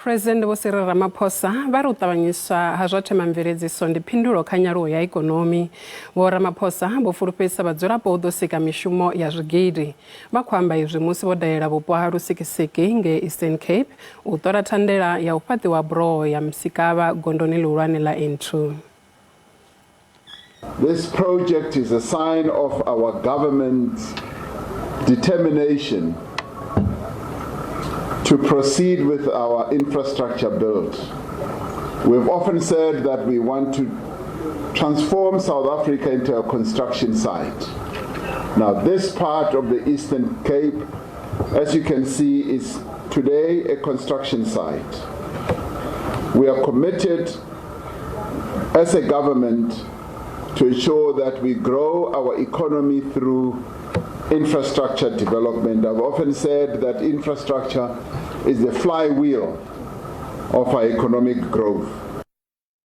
Phuresidennde Vho Cyril Ramaphosa va ri u tavhanyiswa ha zwa thema-mveledziso ndi phindulo kha nyaluwo ya ikonomi. Vho Ramaphosa vho fulufhedzisa vhadzulapo u ḓo sika mishumo ya zwigidi. Vha khou amba izwi musi vho dalela vhupo ha Lusikisiki ngei Eastern Cape u tola thandela ya u fhatiwa buroho ya Msikaba gondoni ḽihulwane ḽa N2. This project is a sign of our government's determination to proceed with our infrastructure build. We've often said that we want to transform South Africa into a construction site. Now, this part of the Eastern Cape, as you can see, is today a construction site. We are committed as a government to ensure that we grow our economy through infrastructure development. I've often said that infrastructure is the flywheel of our economic growth.